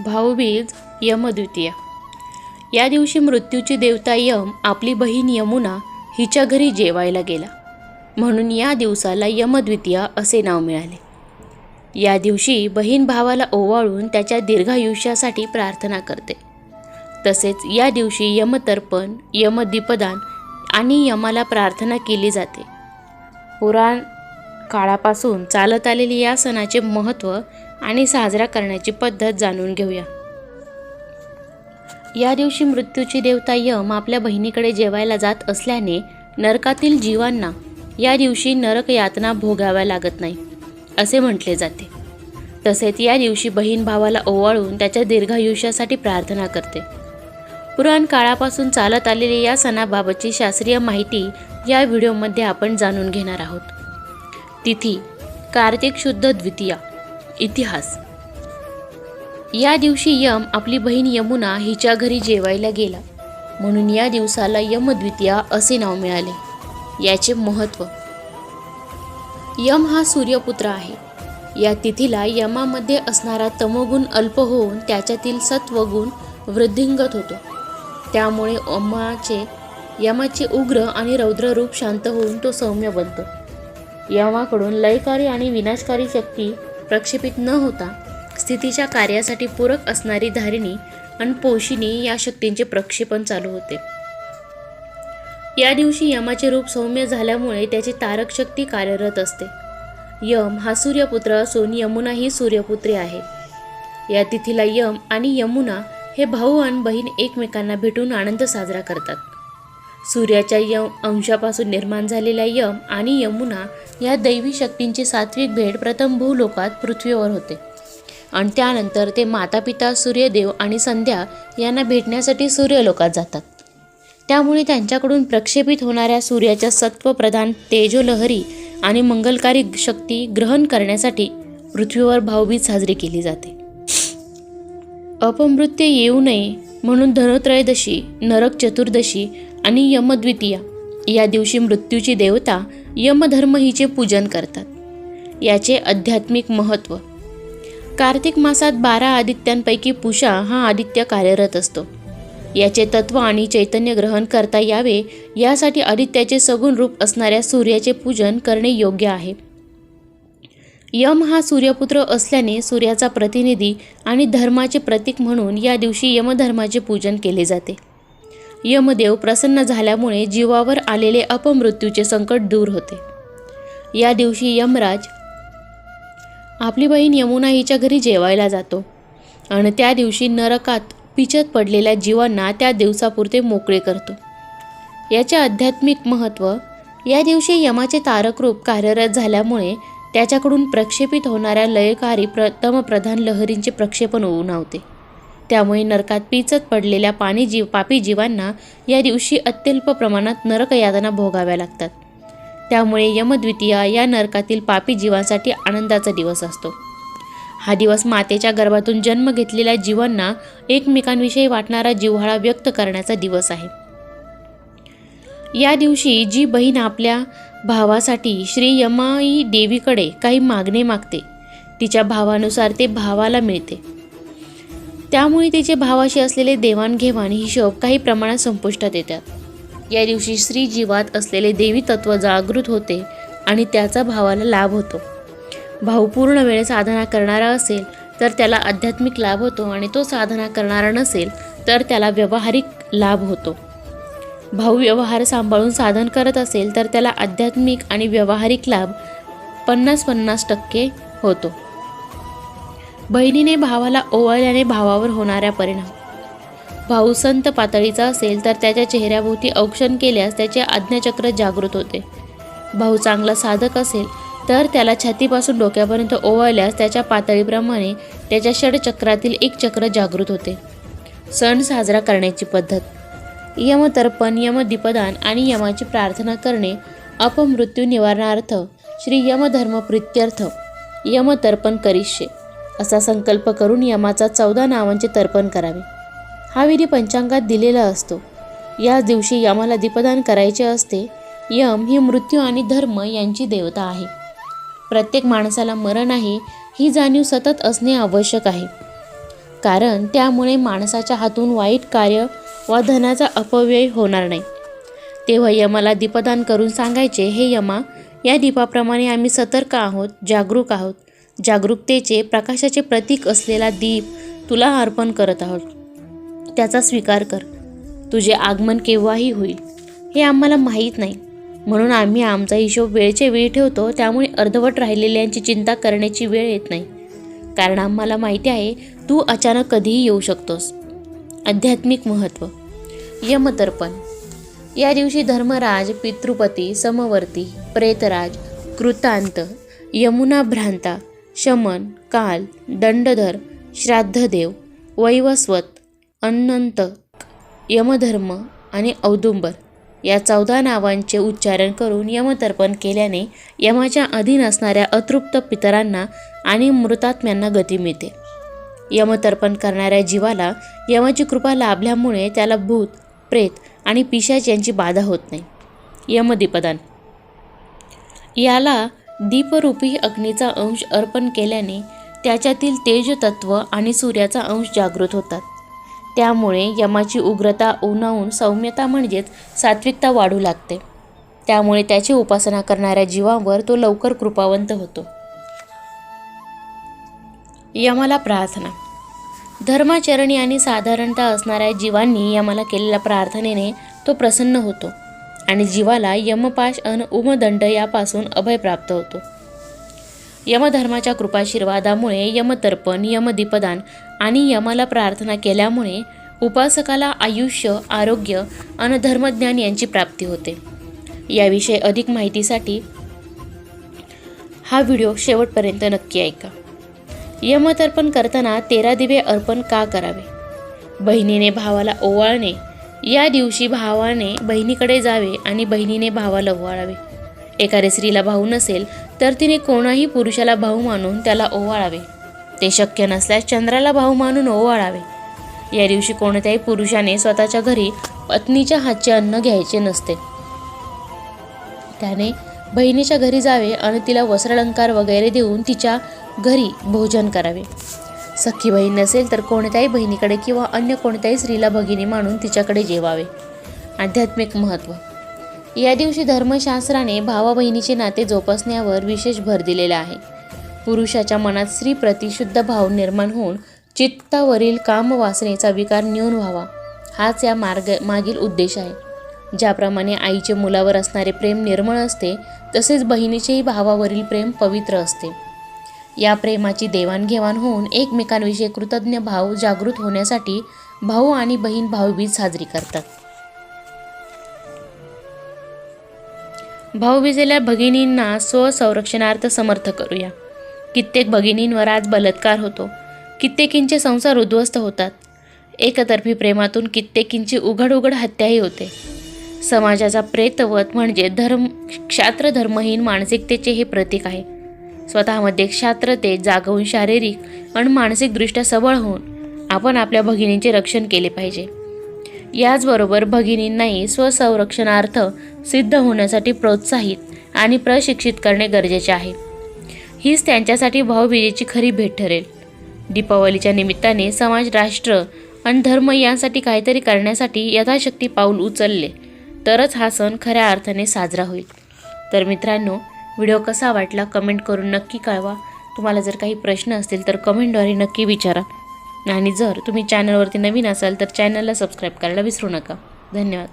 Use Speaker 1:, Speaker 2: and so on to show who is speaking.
Speaker 1: भाऊबीज यमद्वितीया. या दिवशी मृत्यूची देवता यम आपली बहीण यमुना हिच्या घरी जेवायला गेला, म्हणून या दिवसाला यमद्वितीया असे नाव मिळाले. या दिवशी बहीण भावाला ओवाळून त्याच्या दीर्घायुष्यासाठी प्रार्थना करते. तसेच या दिवशी यमतर्पण, यमदीपदान आणि यमाला प्रार्थना केली जाते. पुराण काळापासून चालत आलेले या सणाचे महत्त्व आणि साजरा करण्याची पद्धत जाणून घेऊया. या दिवशी मृत्यूची देवता यम आपल्या बहिणीकडे जेवायला जात असल्याने नरकातील जीवांना या दिवशी नरक यातना भोगाव्या लागत नाही असे म्हटले जाते. तसेच या दिवशी बहीण भावाला ओवाळून त्याच्या दीर्घायुष्यासाठी प्रार्थना करते. पुराण काळापासून चालत आलेली या सणाबाबतची शास्त्रीय माहिती या व्हिडिओमध्ये आपण जाणून घेणार आहोत. तिथी कार्तिक शुद्ध द्वितीया. इतिहास. या दिवशी यम आपली बहीण यमुना हिच्या घरी जेवायला गेला, म्हणून या दिवसाला यमद्वितीया असे नाव मिळाले. याचे महत्त्व. यम हा सूर्यपुत्र आहे. या तिथीला यमामध्ये असणारा तमोगुण अल्प होऊन त्याच्यातील सत्वगुण वृद्धिंगत होतो. त्यामुळे यमाचे उग्र आणि रौद्र रूप शांत होऊन तो सौम्य बनतो. यमाकडून लयकारी आणि विनाशकारी शक्ती प्रक्षेपित न होता स्थितीच्या कार्यासाठी पूरक असणारी धारिणी आणि पोषिणी या शक्तींचे प्रक्षेपण चालू होते. या दिवशी यमाचे रूप सौम्य झाल्यामुळे त्याची तारक शक्ती कार्यरत असते. यम हा सूर्यपुत्र असून यमुना ही सूर्यपुत्री आहे. या तिथीला यम आणि यमुना हे भाऊ आणि बहीण एकमेकांना भेटून आनंद साजरा करतात. सूर्याच्या अंशापासून निर्माण झालेल्या यम आणि यमुना या दैवी शक्तींची सात्विक भेट प्रथम भूलोकात पृथ्वीवर होते आणि त्यानंतर ते मातापिता सूर्यदेव आणि संध्या यांना भेटण्यासाठी सूर्यलोकात जातात. त्यामुळे त्यांच्याकडून प्रक्षेपित होणाऱ्या सूर्याच्या सत्वप्रधान तेजोलहरी आणि मंगलकारी शक्ती ग्रहण करण्यासाठी पृथ्वीवर भाऊबीज साजरी केली जाते. अपमृत्यू येऊ नये म्हणून धनोत्रयोदशी, नरक चतुर्दशी आणि यमद्वितीया या दिवशी मृत्यूची देवता यमधर्म हिचे पूजन करतात. याचे आध्यात्मिक महत्त्व. कार्तिक मासात 12 आदित्यांपैकी पुषा हा आदित्य कार्यरत असतो. याचे तत्व आणि चैतन्य ग्रहण करता यावे यासाठी आदित्याचे सगुण रूप असणाऱ्या सूर्याचे पूजन करणे योग्य आहे. यम हा सूर्यपुत्र असल्याने सूर्याचा प्रतिनिधी आणि धर्माचे प्रतीक म्हणून या दिवशी यमधर्माचे पूजन केले जाते. यमदेव प्रसन्न झाल्यामुळे जीवावर आलेले अपमृत्यूचे संकट दूर होते. या दिवशी यमराज आपली बहीण यमुना हिच्या घरी जेवायला जातो आणि त्या दिवशी नरकात पिचत पडलेल्या जीवांना त्या दिवसापुरते मोकळे करतो. याचे आध्यात्मिक महत्त्व. या दिवशी यमाचे तारक रूप कार्यरत झाल्यामुळे त्याच्याकडून प्रक्षेपित होणाऱ्या लयकारी तमप्रधान लहरींचे प्रक्षेपण उन्हावते. त्यामुळे नरकात पिचत पडलेल्या पापी जीवांना या दिवशी अत्यल्प प्रमाणात नरकयातना भोगाव्या लागतात. त्यामुळे यमद्वितीया या नरकातील पापी जीवांसाठी आनंदाचा दिवस असतो. हा दिवस मातेच्या गर्भातून जन्म घेतलेल्या जीवांना एकमेकांविषयी वाटणारा जिव्हाळा व्यक्त करण्याचा दिवस आहे. या दिवशी जी बहीण आपल्या भावासाठी श्री यमाई देवीकडे काही मागणे मागते, तिच्या भावानुसार ते भावाला मिळते. त्यामुळे तिचे भावाशी असलेले देवाणघेवाण हिशोब काही प्रमाणात संपुष्टात येतात. या दिवशी स्त्री जीवात असलेले देवी तत्व जागृत होते आणि त्याचा भावाला लाभ होतो. भाऊ पूर्ण वेळ साधना करणारा असेल तर त्याला आध्यात्मिक लाभ होतो आणि तो साधना करणारा नसेल तर त्याला व्यावहारिक लाभ होतो. भाऊ व्यवहार सांभाळून साधन करत असेल तर त्याला आध्यात्मिक आणि व्यावहारिक लाभ 50-50% होतो. बहिणीने भावाला ओवाळल्याने भावावर होणारा परिणाम. भाऊ संत पातळीचा असेल तर त्याच्या चेहऱ्याभोवती औक्षण केल्यास त्याचे आज्ञाचक्र जागृत होते. भाऊ चांगला साधक असेल तर त्याला छातीपासून डोक्यापर्यंत ओवाळल्यास त्याच्या पातळीप्रमाणे त्याच्या षडचक्रातील एक चक्र जागृत होते. सण साजरा करण्याची पद्धत. यमतर्पण, यमदीपदान आणि यमाची प्रार्थना करणे. अपमृत्यू निवारणार्थ श्री यमधर्म प्रीत्यर्थ यमतर्पण करिष्ये असा संकल्प करून यमाचा 14 नावांचे तर्पण करावे. हा विधी पंचांगात दिलेला असतो. या दिवशी यमाला दीपदान करायचे असते. यम ही मृत्यू आणि धर्म यांची देवता आहे. प्रत्येक माणसाला मरण आहे ही जाणीव सतत असणे आवश्यक आहे, कारण त्यामुळे माणसाच्या हातून वाईट कार्य वा धनाचा अपव्यय होणार नाही. तेव्हा यमाला दीपदान करून सांगायचे, हे यमा, या दीपाप्रमाणे आम्ही सतर्क आहोत, जागरूक आहोत. जागरूकतेचे प्रकाशाचे प्रतीक असलेला दीप तुला अर्पण करत आहोत. त्याचा स्वीकार कर. तुझे आगमन केव्हाही होईल हे आम्हाला माहीत नाही, म्हणून आम्ही आमचा हिशोब वेळचे वेळी ठेवतो. त्यामुळे अर्धवट राहिलेल्यांची चिंता करण्याची वेळ येत नाही, कारण आम्हाला माहिती आहे तू अचानक कधीही येऊ शकतोस. आध्यात्मिक महत्त्व. यमतर्पण. या दिवशी धर्मराज, पितृपती, समवर्ती, प्रेतराज, कृतांत, यमुनाभ्रांता, शमन, काल, दंडधर, श्राद्धदेव, वैवस्वत, अनंत, यमधर्म आणि औदुंबर या 14 नावांचे उच्चारण करून यमतर्पण केल्याने यमाच्या अधीन असणाऱ्या अतृप्त पितरांना आणि मृतात्म्यांना गती मिळते. यमतर्पण करणाऱ्या जीवाला यमाची कृपा लाभल्यामुळे त्याला भूत, प्रेत आणि पिशाच यांची बाधा होत नाही. यमदीपदान. याला दीपरूपी अग्नीचा अंश अर्पण केल्याने त्याच्यातील तेजतत्व आणि सूर्याचा अंश जागृत होतात. त्यामुळे यमाची उग्रता उन्हावून सौम्यता म्हणजेच सात्विकता वाढू लागते. त्यामुळे त्याची उपासना करणाऱ्या जीवांवर तो लवकर कृपावंत होतो. यमाला प्रार्थना. धर्माचरणी आणि साधारणता असणाऱ्या जीवांनी यमाला केलेल्या प्रार्थनेने तो प्रसन्न होतो आणि जीवाला यमपाश अन उमदंड यापासून अभय प्राप्त होतो. यमधर्माच्या कृपाशीर्वादामुळे यमतर्पण, यमदीपदान आणि यमाला प्रार्थना केल्यामुळे उपासकाला आयुष्य, आरोग्य आणि धर्मज्ञान यांची प्राप्ती होते. याविषयी अधिक माहितीसाठी हा व्हिडिओ शेवटपर्यंत नक्की ऐका. यमतर्पण करताना 13 दिवे अर्पण का करावे? बहिणीने भावाला ओवाळणे. या दिवशी भावाने बहिणीकडे जावे आणि बहिणीने भावाला ओवाळावे. एखाद्या स्त्रीला भाऊ नसेल तर तिने कोणाही पुरुषाला भाऊ मानून त्याला ओवाळावे. ते शक्य नसल्यास चंद्राला भाऊ मानून ओवाळावे. या दिवशी कोणत्याही पुरुषाने स्वतःच्या घरी पत्नीच्या हातचे अन्न घ्यायचे नसते. त्याने बहिणीच्या घरी जावे आणि तिला वस्त्रालंकार वगैरे देऊन तिच्या घरी भोजन करावे. सख्खी बहीण नसेल तर कोणत्याही बहिणीकडे किंवा अन्य कोणत्याही स्त्रीला भगिनी मानून तिच्याकडे जेवावे. आध्यात्मिक महत्त्व. या दिवशी धर्मशास्त्राने भावा बहिणीचे नाते जोपासण्यावर विशेष भर दिलेला आहे. पुरुषाच्या मनात स्त्रीप्रती शुद्ध भाव निर्माण होऊन चित्तावरील कामवासनेचा विकार न्यून व्हावा, हाच या मागील उद्देश आहे. ज्याप्रमाणे आईचे मुलावर असणारे प्रेम निर्मळ असते, तसेच बहिणीचेही भावावरील प्रेम पवित्र असते. या प्रेमाची देवाणघेवाण होऊन एकमेकांविषयी कृतज्ञ भाव जागृत होण्यासाठी भाऊ आणि बहीण भाऊबीज साजरी करतात. भाऊबीजेला भगिनींना स्वसंरक्षणार्थ समर्थ करूया. कित्येक भगिनींवर आज बलात्कार होतो. कित्येकींचे संसार उद्ध्वस्त होतात. एकतर्फी प्रेमातून कित्येकींची उघड हत्याही होते. समाजाचा प्रेतवत म्हणजे क्षात्र धर्महीन मानसिकतेचे हे प्रतीक आहे. स्वतःमध्ये क्षात्रते जागवून शारीरिक आणि मानसिकदृष्ट्या सबळ होऊन आपण आपल्या भगिनींचे रक्षण केले पाहिजे. याचबरोबर भगिनींनाही स्वसंरक्षणार्थ सिद्ध होण्यासाठी प्रोत्साहित आणि प्रशिक्षित करणे गरजेचे आहे. हीच त्यांच्यासाठी भाऊबीजेची खरी भेट ठरेल. दीपावलीच्या निमित्ताने समाज, राष्ट्र आणि धर्म यांसाठी काहीतरी करण्यासाठी यथाशक्ती पाऊल उचलले तरच हा सण खऱ्या अर्थाने साजरा होईल. तर मित्रांनो, व्हिडिओ कसा वाटला कमेंट करून नक्की कळवा. तुम्हाला जर काही प्रश्न असतील तर कमेंटद्वारे नक्की विचारा. आणि जर तुम्ही चॅनलवरती नवीन असाल तर चॅनलला सबस्क्राईब करायला विसरू नका. धन्यवाद.